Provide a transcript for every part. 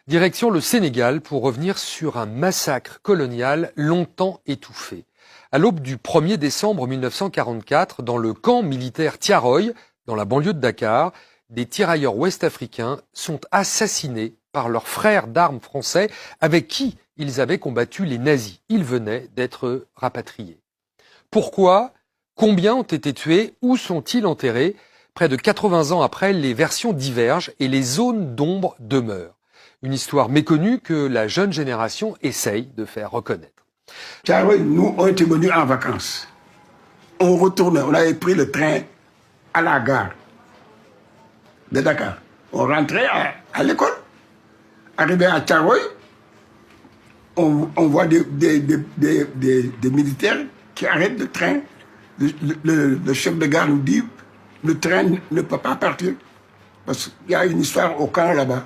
Direction le Sénégal pour revenir sur un massacre colonial longtemps étouffé. À l'aube du 1er décembre 1944, dans le camp militaire Tiaroy, dans la banlieue de Dakar, des tirailleurs ouest-africains sont assassinés par leurs frères d'armes français avec qui ils avaient combattu les nazis. Ils venaient d'être rapatriés. Pourquoi ? Combien ont été tués ? Où sont-ils enterrés ? Près de 80 ans après, les versions divergent et les zones d'ombre demeurent. Une histoire méconnue que la jeune génération essaye de faire reconnaître. Tiaroy, nous, on était venus en vacances. On retournait, on avait pris le train à la gare de Dakar. On rentrait à l'école. Arrivé à Tiaroy, on voit des militaires qui arrêtent le train. Le chef de gare nous dit le train ne peut pas partir parce qu'il y a une histoire au camp là-bas.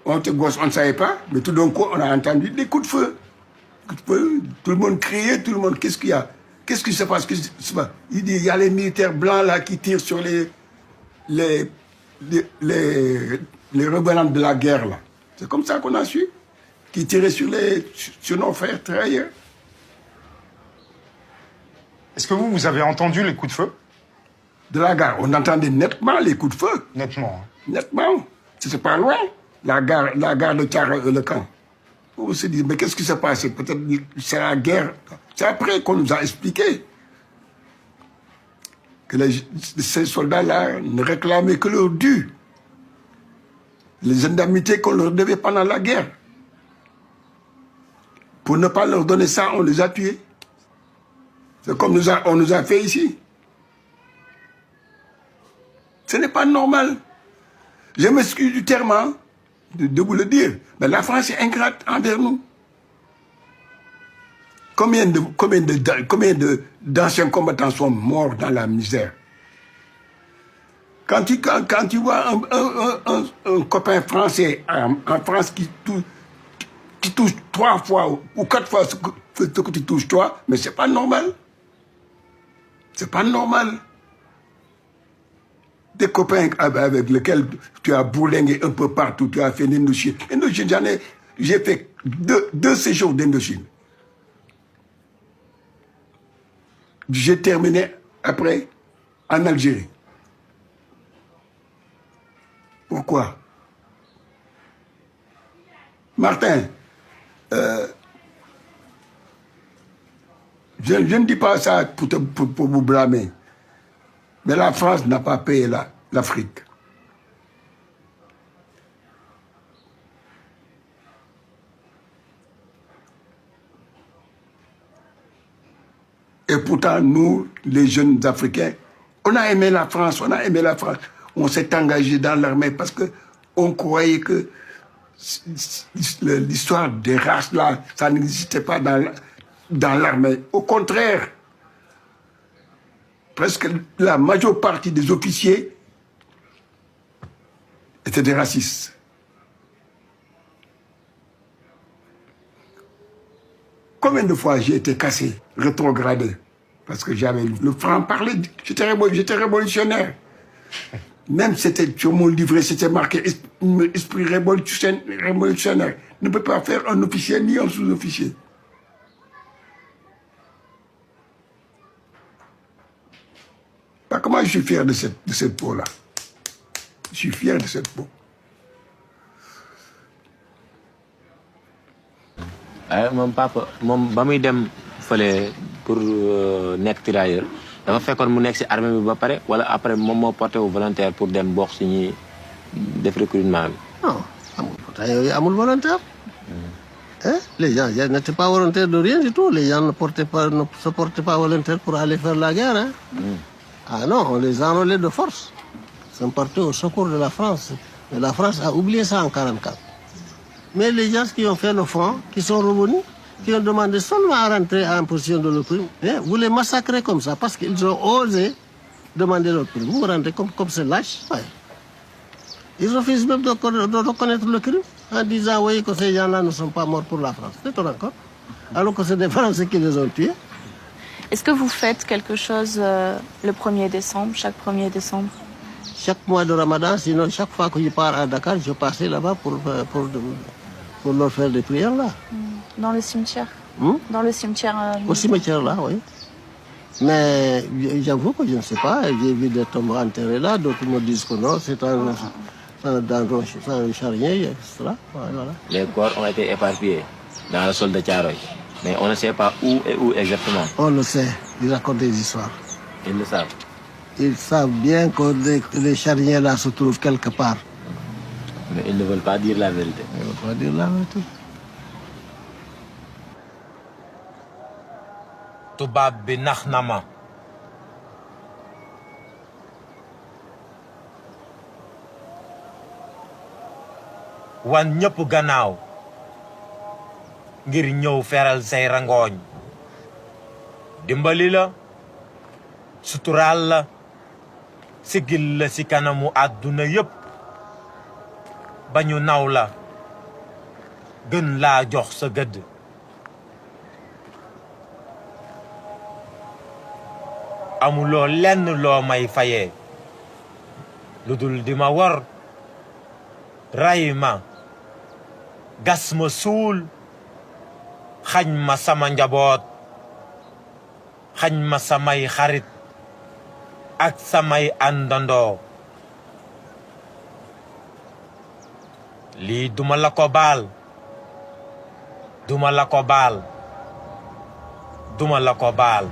On était gosses, on ne savait pas, mais tout d'un coup, on a entendu des coups de feu. Tout le monde criait, tout le monde, qu'est-ce qu'il y a? Qu'est-ce qui se passe? Il dit, il y a les militaires blancs là qui tirent sur les revenants de la guerre là. C'est comme ça qu'on a su, qui tiraient sur nos frères travailleurs. Est-ce que vous avez entendu les coups de feu? De la gare, on entendait nettement les coups de feu. Nettement. Nettement. C'était pas loin, la gare de Tiaroy, le camp. On s'est dit, mais qu'est-ce qui s'est passé? Peut-être c'est la guerre. C'est après qu'on nous a expliqué que ces soldats-là ne réclamaient que leur dû. Les indemnités qu'on leur devait pendant la guerre. Pour ne pas leur donner ça, on les a tués. C'est comme on nous a fait ici. Ce n'est pas normal. Je m'excuse du terme, hein, de vous le dire. Mais la France est ingrate envers nous. Combien d'anciens combattants sont morts dans la misère? Quand tu vois un copain français en France qui touche 3 fois ou 4 fois ce que tu touches toi, mais c'est pas normal. C'est pas normal. Des copains avec lesquels tu as bourlingué un peu partout, tu as fait l'Indochine. Indochine, j'ai fait deux séjours d'Indochine. J'ai terminé après en Algérie. Pourquoi? Martin, je ne dis pas ça pour vous blâmer. Mais la France n'a pas payé l'Afrique. Et pourtant, nous, les jeunes Africains, on a aimé la France, on a aimé la France. On s'est engagé dans l'armée parce qu'on croyait que l'histoire des races, là, ça n'existait pas dans l'armée. Au contraire, presque la majeure partie des officiers étaient des racistes. Combien de fois j'ai été cassé, rétrogradé, parce que j'avais le franc-parler, j'étais révolutionnaire. Même sur mon livret, c'était marqué « Esprit révolutionnaire ». Ne peut pas faire un officier ni un sous-officier. Comment je suis fier de cette peau-là? Je suis fier de cette peau. Mon papa, ba muy dem fële pour nekk tirailleur dafa fekkoon mu nekk si armée bi ba pare wala après moom moo porté wu volontaire pour dem bokk si ñi def recrutement bi. Non, amul volontaire. Hein? Les gens n'étaient pas volontaires de rien du tout. Les gens ne se portaient pas volontaires pour aller faire la guerre. Hein? Ah non, on les enrôlait de force. Ils sont partis au secours de la France. Mais la France a oublié ça en 1944. Mais les gens qui ont fait le front, qui sont revenus, qui ont demandé seulement à rentrer en position de l'opprimé, hein, vous les massacrez comme ça parce qu'ils ont osé demander l'opprimé. Vous rentrez comme c'est lâche. Ouais. Ils refusent même de reconnaître le crime en disant oui, que ces gens-là ne sont pas morts pour la France. C'est encore. Alors que c'est des Français qui les ont tués. Est-ce que vous faites quelque chose le 1er décembre, chaque 1er décembre? chaque mois de Ramadan, sinon chaque fois que je pars à Dakar, je passais là-bas pour leur faire des prières là. Dans le cimetière. Dans le cimetière. Au cimetière là, oui. Mais j'avoue que je ne sais pas, j'ai vu des tombes enterrées là, d'autres me disent que non, c'est dans un charnier, etc. Voilà. Les corps ont été éparpillés dans le sol de Thiaroye. Mais on ne sait pas où et où exactement. On le sait, ils racontent des histoires. Ils le savent. Ils savent bien que les charniers là se trouvent quelque part. Mais ils ne veulent pas dire la vérité. Ils ne veulent pas dire la vérité. tubaab bi nax na ma wan ñëpp gannaaw ngir ñëw feral say rangooñ dimbali la suturaal la sigil la ci kanamu àdduna yépp ba ñu naw la gën laa jox sa gëdd amuloo lenn loo may fayee lu dul di ma war ray ma gas ma suul xañ ma sama njaboot xañ ma samay xarit ak samay àndandoo lii duma la ko baal duma la ko baal duma la ko baal.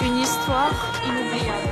Une histoire inoubliable.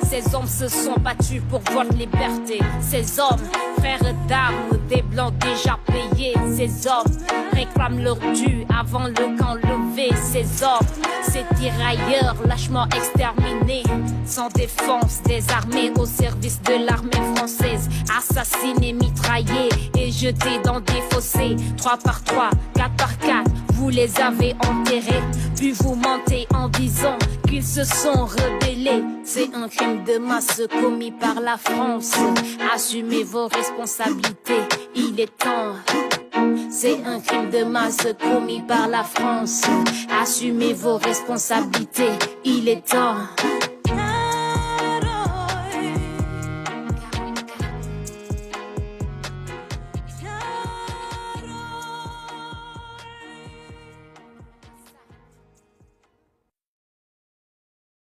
Ces hommes se sont battus pour votre liberté. Ces hommes, frères d'armes, des blancs déjà payés. Ces hommes réclament leur dû avant le camp levé. Ces hommes, ces tirailleurs lâchement exterminés, sans défense, désarmés au service de l'armée française, assassinés, mitraillés et jetés dans des fossés. 3 par 3, 4 par 4, vous les avez enterrés, puis vous mentez en disant qu'ils se sont rebellés. C'est un crime de masse commis par la France. Assumez vos responsabilités, il est temps. C'est un crime de masse commis par la France. Assumez vos responsabilités, il est temps.